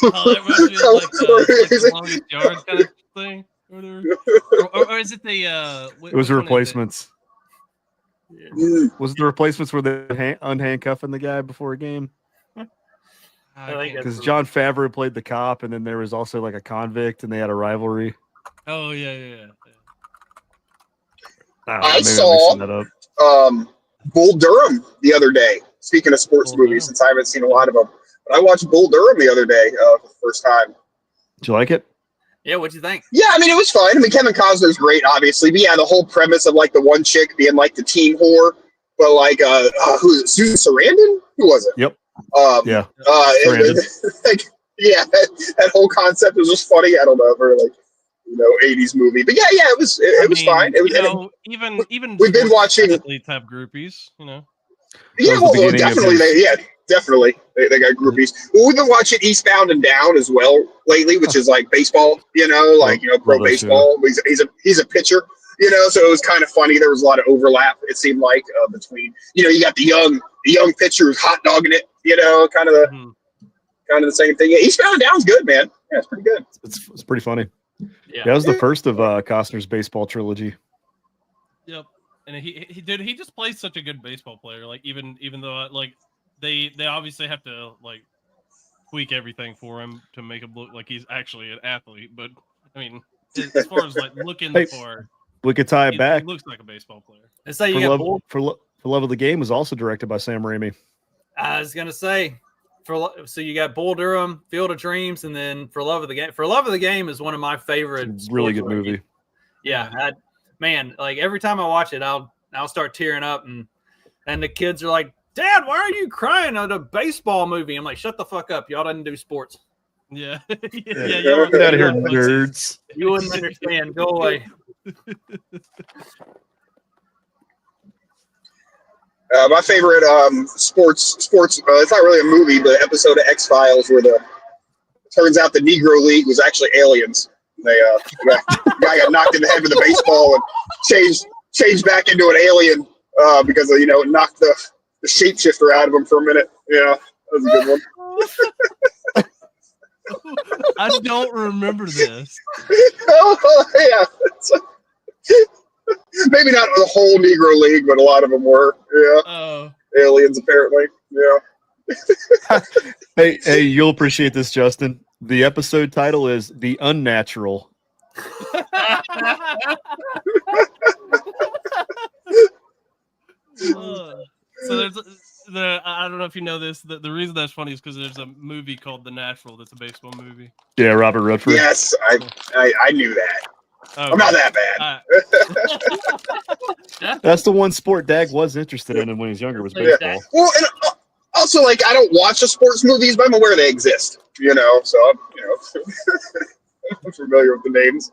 That reminds me of like the longest yard kind of thing. Or is it the it was the replacements. Was it the replacements where they unhandcuffing the guy before a game? Because John Favreau played the cop, and then there was also like a convict, and they had a rivalry. Oh yeah. I saw Bull Durham the other day. Speaking of sports movies, since I haven't seen a lot of them, but I watched Bull Durham the other day for the first time. Did you like it? Yeah, what'd you think? Yeah, I mean, it was fine. I mean, Kevin Costner's great, obviously. But yeah, the whole premise of like the one chick being like the teen whore, but like who is it? Susan Sarandon? Who was it? Yep. That whole concept was just funny. I don't know, for like 80s movie, but yeah, it was fine. It was even we've been watching type groupies, Yeah, definitely. They got groupies. Well, we've been watching Eastbound and Down as well lately, which is like baseball, pro baseball. He's a pitcher, so it was kind of funny. There was a lot of overlap, it seemed like, between, you got the young pitcher who's hot dogging it, kind of the same thing. Yeah, Eastbound and Down's good, man. Yeah, it's pretty good. It's pretty funny. Yeah, that was the first of Costner's baseball trilogy. Yep. And he just plays such a good baseball player. Like, even though like they obviously have to like tweak everything for him to make him look like he's actually an athlete. But I mean, as far as like looking for, we could tie it back. He looks like a baseball player. And so you got for Love of the Game was also directed by Sam Raimi. I was gonna say, so you got Bull Durham, Field of Dreams, and then For Love of the Game. For Love of the Game is one of my favorite. Really good movie. Yeah, man, like every time I watch it, I'll start tearing up, and the kids are like, "Dad, why are you crying at a baseball movie?" I'm like, "Shut the fuck up, y'all didn't do sports." Yeah, get out of here, nerds. You wouldn't understand. Go away. My favorite sports. It's not really a movie, but an episode of X-Files where turns out the Negro League was actually aliens. They guy got knocked in the head with a baseball and changed back into an alien because it knocked the shapeshifter out of him for a minute. Yeah, that was a good one. I don't remember this. Oh yeah, maybe not the whole Negro League, but a lot of them were. Yeah, aliens apparently. Yeah. Hey, you'll appreciate this, Justin. The episode title is The Unnatural. So there's I don't know if you know this. The reason that's funny is because there's a movie called The Natural that's a baseball movie. Yeah, Robert Redford. Yes, I knew that. Oh, I'm not that bad. That's the one sport Dag was interested in when he was younger, was baseball. Yeah. Well, and Also, like, I don't watch the sports movies, but I'm aware they exist. You know, so I'm, I'm familiar with the names,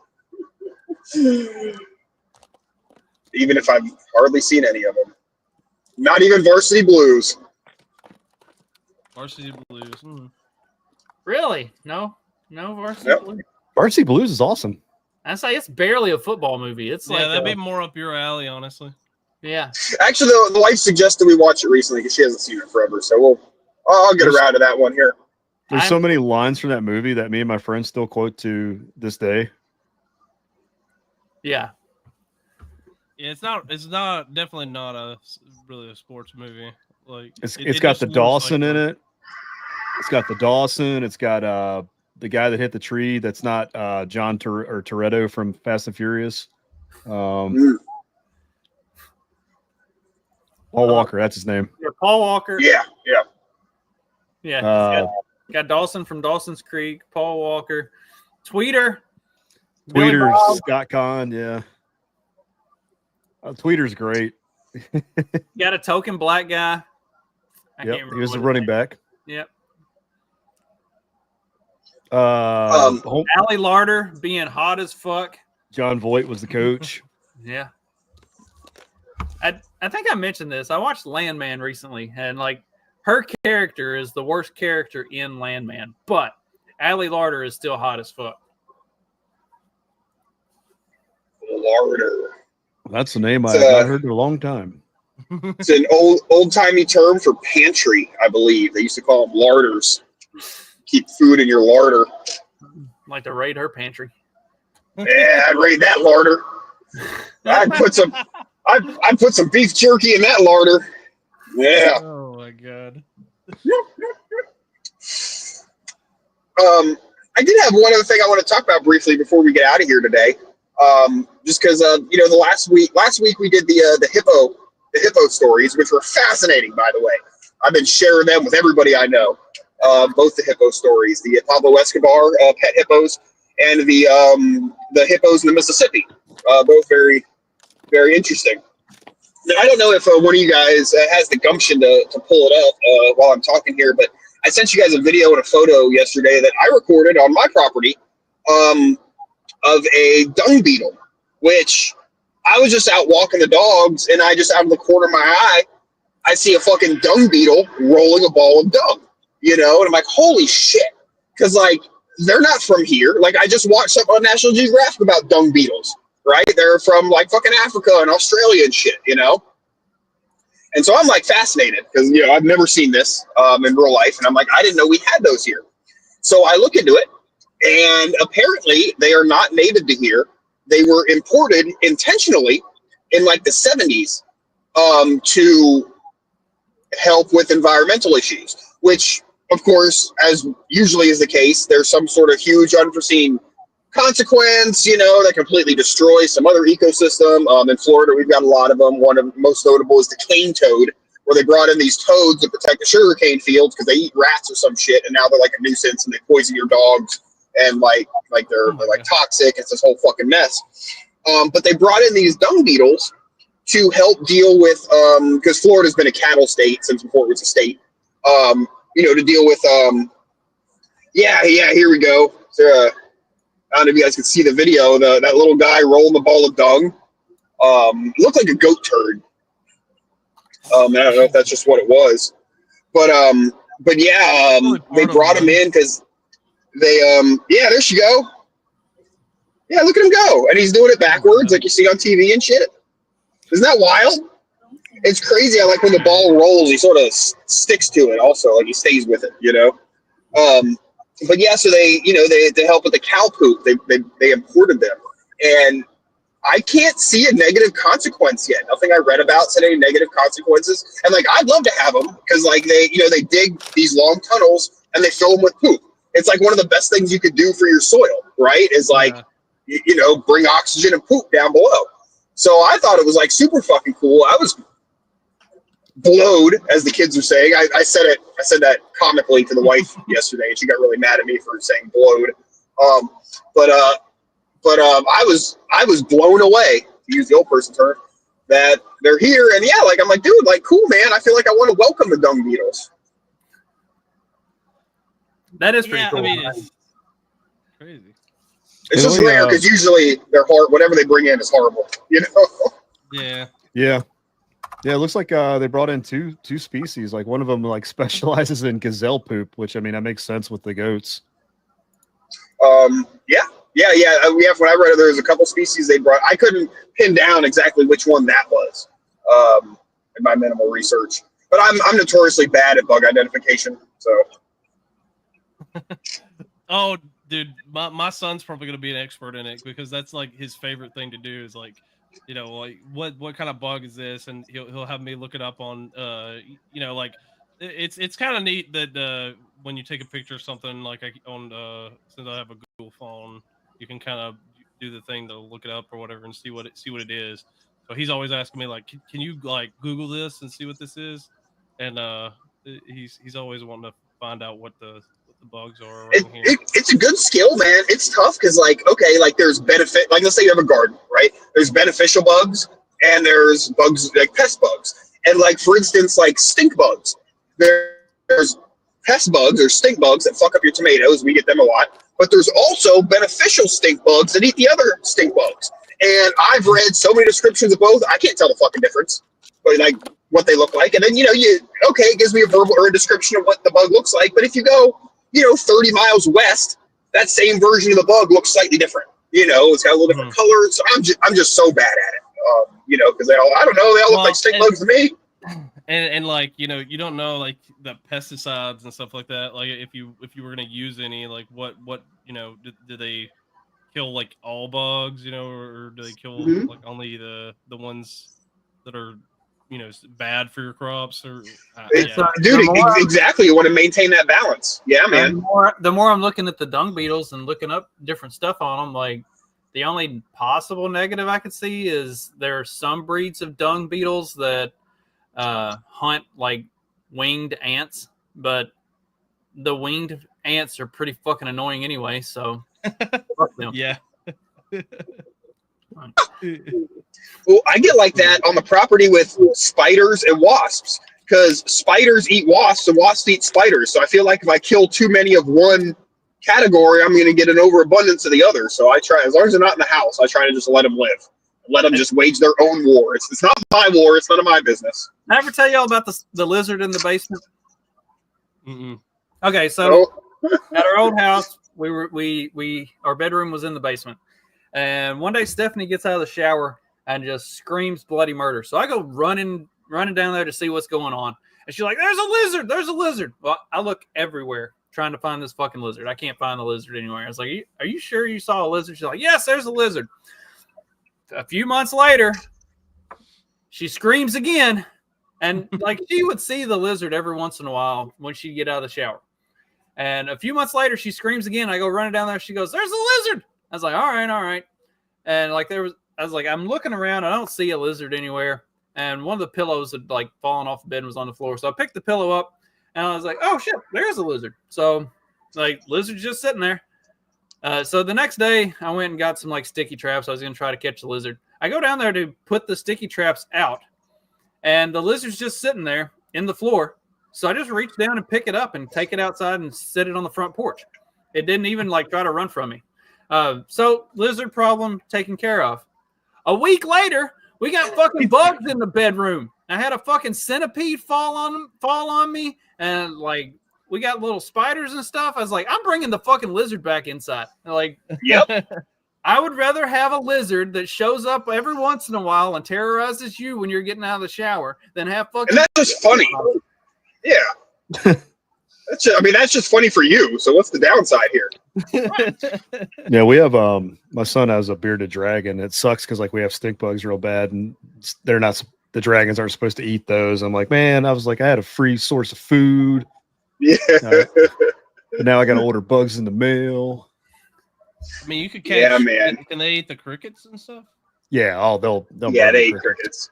even if I've hardly seen any of them. Not even Varsity Blues. Varsity Blues. Really? No Varsity Yep. Blues. Varsity Blues is awesome. I say it's barely a football movie. It's Yeah, like that'd be more up your alley, honestly. yeah. Actually, the wife suggested we watch it recently because she hasn't seen it forever. So I'll get around to that one here. There's so many lines from that movie that me and my friends still quote to this day. Yeah. Yeah, it's definitely not really a sports movie. Like It's got the just looks Dawson like in it. It's got the Dawson. It's got the guy that hit the tree. That's not John Toretto from Fast and Furious. Paul Walker, that's his name. Yeah, Paul Walker. Yeah. Yeah. Got Dawson from Dawson's Creek, Paul Walker, Tweeter, Billy Bob. Scott Conn, yeah. Tweeter's great. Got a token black guy. Yep, he was the running back. Yep. Allie Larder being hot as fuck. John Voight was the coach. Yeah. I think I mentioned this. I watched Landman recently, and like her character is the worst character in Landman, but Allie Larder is still hot as fuck. Larder. That's the name I've not heard in a long time. It's an old-timey term for pantry, I believe. They used to call them larders. Keep food in your larder. Like to raid her pantry. Yeah, I'd raid that larder. I'd put some beef jerky in that larder. Yeah. Oh my god. I did have one other thing I want to talk about briefly before we get out of here today. Just because the last week we did the hippo stories, which were fascinating, by the way. I've been sharing them with everybody I know. Both the hippo stories, the Pablo Escobar pet hippos, and the hippos in the Mississippi. Both very, very interesting. Now, I don't know if one of you guys has the gumption to pull it up while I'm talking here, but I sent you guys a video and a photo yesterday that I recorded on my property of a dung beetle, which I was just out walking the dogs, and I just out of the corner of my eye, I see a fucking dung beetle rolling a ball of dung, and I'm like, holy shit, because like they're not from here. Like I just watched something on National Geographic about dung beetles, right? They're from like fucking Africa and Australia and shit, And so I'm like fascinated because I've never seen this in real life, and I'm like, I didn't know we had those here. So I look into it, and apparently they are not native to here. They were imported intentionally in like the 70s to help with environmental issues, which of course, as usually is the case, there's some sort of huge unforeseen consequence, that completely destroys some other ecosystem. In Florida, we've got a lot of them. One of the most notable is the cane toad, where they brought in these toads to protect the sugarcane fields because they eat rats or some shit, and now they're like a nuisance and they poison your dogs, and like they're like toxic. It's this whole fucking mess. But they brought in these dung beetles to help deal with because Florida's been a cattle state since before it was a state. To deal with here we go. So, I don't know if you guys can see the video. That little guy rolling the ball of dung. Looked like a goat turd. I don't know if that's just what it was, but they brought him in because they there she go. Yeah, look at him go, and he's doing it backwards like you see on TV and shit. Isn't that wild? It's crazy how like when the ball rolls, he sort of sticks to it. Also, like he stays with it, But yeah, so they help with the cow poop. They imported them, and I can't see a negative consequence yet. Nothing I read about said any negative consequences. And like, I'd love to have them because like they dig these long tunnels and they fill them with poop. It's like one of the best things you could do for your soil, right? Is like, bring oxygen and poop down below. So I thought it was like super fucking cool. I was blowed, as the kids are saying. I said that comically to the wife yesterday, and she got really mad at me for saying blowed. But I was blown away, to use the old person term, that they're here. And yeah, like I'm like, dude, like cool, man. I feel like I want to welcome the dung beetles. That is pretty Yeah, cool. I mean, it's crazy. It's It just only, rare because usually they're hard. Whatever they bring in is horrible. You know. Yeah. Yeah. Yeah, it looks like they brought in two species. Like one of them like specializes in gazelle poop, which I mean that makes sense with the goats. Yeah. When I read it, there was a couple species they brought. I couldn't pin down exactly which one that was in my minimal research. But I'm notoriously bad at bug identification. So Oh, dude, my son's probably gonna be an expert in it because that's like his favorite thing to do is like, you know, like what kind of bug is this, and he'll have me look it up on you know, like it's kind of neat that when you take a picture of something like on since I have a Google phone, you can kind of do the thing to look it up or whatever and see what it is. So he's always asking me like, can you like Google this and see what this is? And he's always wanting to find out what the bugs are around here. it's a good skill, man. It's tough because like there's benefit. Like let's say you have a garden, right? There's beneficial bugs and there's bugs like pest bugs. And like for instance, like stink bugs. There's pest bugs or stink bugs that fuck up your tomatoes. We get them a lot. But there's also beneficial stink bugs that eat the other stink bugs. And I've read so many descriptions of both. I can't tell the fucking difference. But like what they look like. And then it gives me a verbal or a description of what the bug looks like. But if you go 30 miles west, that same version of the bug looks slightly different. It's got a little different color. So I'm just so bad at it. Because I don't know, they all look like stink bugs to me. And like you don't know like the pesticides and stuff like that. Like if you were gonna use any, like what do they kill like all bugs? Or do they kill like only the ones that are bad for your crops? Or Dude, exactly. You want to maintain that balance. Yeah, man. The more I'm looking at the dung beetles and looking up different stuff on them, like the only possible negative I could see is there are some breeds of dung beetles that hunt like winged ants, but the winged ants are pretty fucking annoying anyway. So fuck them. Yeah. Well, I get like that on the property with spiders and wasps because spiders eat wasps and wasps eat spiders. So I feel like if I kill too many of one category, I'm going to get an overabundance of the other. So I try, as long as they're not in the house, I try to just let them live. Let them just wage their own war. It's not my war. It's none of my business. I ever tell y'all about the lizard in the basement? Mm-mm. Okay, so at our old house, our bedroom was in the basement, and one day Stephanie gets out of the shower and just screams bloody murder. So I go running down there to see what's going on, and she's like, "There's a lizard! There's a lizard!" Well, I look everywhere trying to find this fucking lizard. I can't find the lizard anywhere. I was like, "Are you sure you saw a lizard?" She's like, "Yes, there's a lizard." A few months later, she screams again, and like she would see the lizard every once in a while when she'd get out of the shower. And a few months later, she screams again. I go running down there. She goes, "There's a lizard." I was like, all right. And like I was like, I'm looking around. I don't see a lizard anywhere. And one of the pillows had like fallen off the bed and was on the floor. So I picked the pillow up and I was like, oh shit, there's a lizard. So like lizard's just sitting there. So the next day I went and got some like sticky traps. I was going to try to catch the lizard. I go down there to put the sticky traps out and the lizard's just sitting there in the floor. So I just reached down and pick it up and take it outside and set it on the front porch. It didn't even like try to run from me. So lizard problem taken care of. A week later, we got fucking bugs in the bedroom. I had a fucking centipede fall on me, and like we got little spiders and stuff. I was like, I'm bringing the fucking lizard back inside. And like, yep. I would rather have a lizard that shows up every once in a while and terrorizes you when you're getting out of the shower than have fucking. And that's just funny. Yeah. That's just funny for you. So what's the downside here? Yeah, we have my son has a bearded dragon. It sucks because like we have stink bugs real bad, and they're not. The dragons aren't supposed to eat those. I'm like, man, I was like, I had a free source of food. Yeah. But now I got to order bugs in the mail. I mean, you could catch. Yeah, man. Can they eat the crickets and stuff? Yeah. They'll. Yeah, they eat crickets.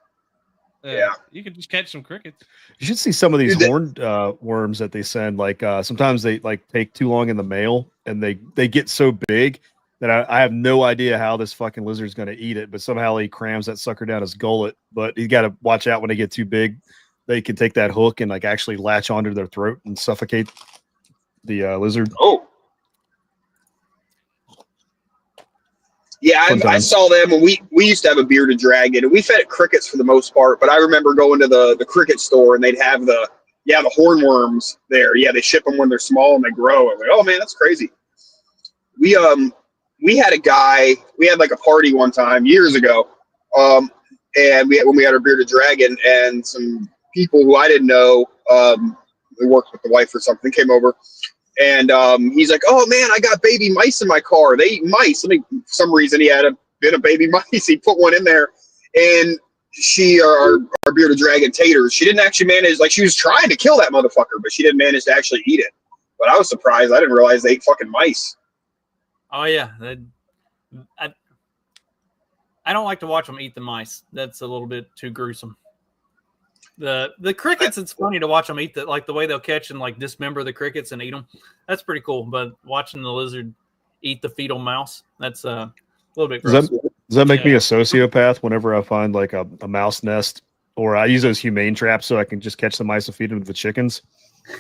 Yeah, you could just catch some crickets. You should see some of these horned worms that they send. Like sometimes they like take too long in the mail, and they get so big that I have no idea how this fucking lizard's going to eat it. But somehow he crams that sucker down his gullet. But you got to watch out when they get too big. They can take that hook and like actually latch onto their throat and suffocate. the lizard. Oh. Yeah, Fun I times. saw them when we used to have a bearded dragon, and we fed it crickets for the most part. But I remember going to the cricket store, and they'd have the hornworms there. Yeah, they ship them when they're small and they grow. I'm like, oh man, that's crazy. We had a guy. We had like a party one time years ago, and when we had our bearded dragon, and some people who I didn't know, we worked with the wife or something, came over. And he's like, "Oh man, I got baby mice in my car. They eat mice." I mean, for some reason he had a bit of baby mice. He put one in there, and our bearded dragon Taters, she didn't actually manage. Like, she was trying to kill that motherfucker, but she didn't manage to actually eat it. But I was surprised. I didn't realize they ate fucking mice. Oh yeah, I don't like to watch them eat the mice. That's a little bit too gruesome. The crickets, it's funny to watch them eat the way they'll catch and like dismember the crickets and eat them. That's pretty cool. But watching the lizard eat the fetal mouse, that's a little bit gross. Does that make me a sociopath whenever I find like a mouse nest, or I use those humane traps so I can just catch the mice and feed them to the chickens?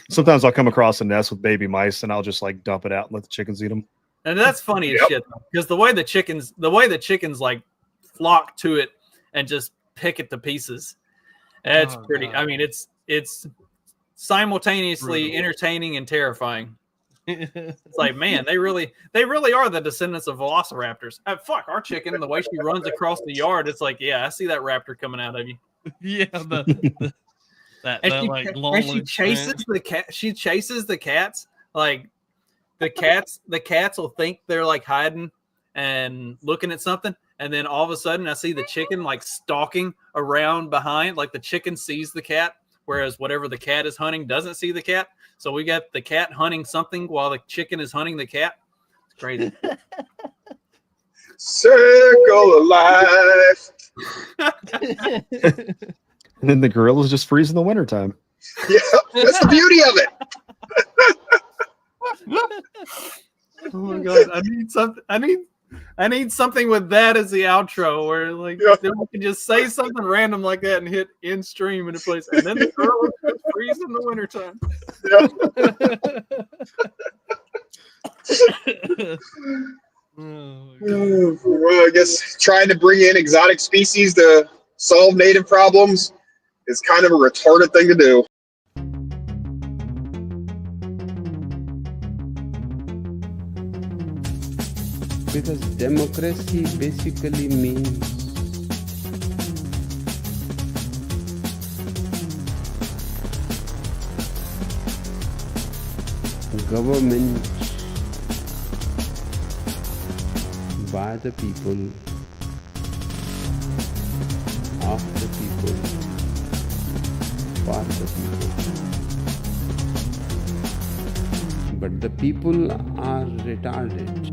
Sometimes I'll come across a nest with baby mice and I'll just like dump it out and let the chickens eat them. And that's funny as shit, because the way the chickens like flock to it and just pick it to pieces. It's pretty. God. I mean, it's simultaneously entertaining and terrifying. It's like, man, they really are the descendants of velociraptors. Fuck, our chicken, the way she runs across the yard, it's like, yeah, I see that raptor coming out of you. Yeah, she chases the cat. She chases the cats. Like the cats will think they're like hiding and looking at something. And then all of a sudden, I see the chicken like stalking around behind, like the chicken sees the cat, whereas whatever the cat is hunting doesn't see the cat. So we got the cat hunting something while the chicken is hunting the cat. It's crazy. Circle of life. And then the gorilla's just freeze in the wintertime. Yeah, that's the beauty of it. Oh my god, I need something with that as the outro, where like then we can just say something random like that and hit end stream in a place, and then the girl will freeze in the wintertime. Well, I guess trying to bring in exotic species to solve native problems is kind of a retarded thing to do. Because democracy basically means government by the people, of the people, for the people. But the people are retarded.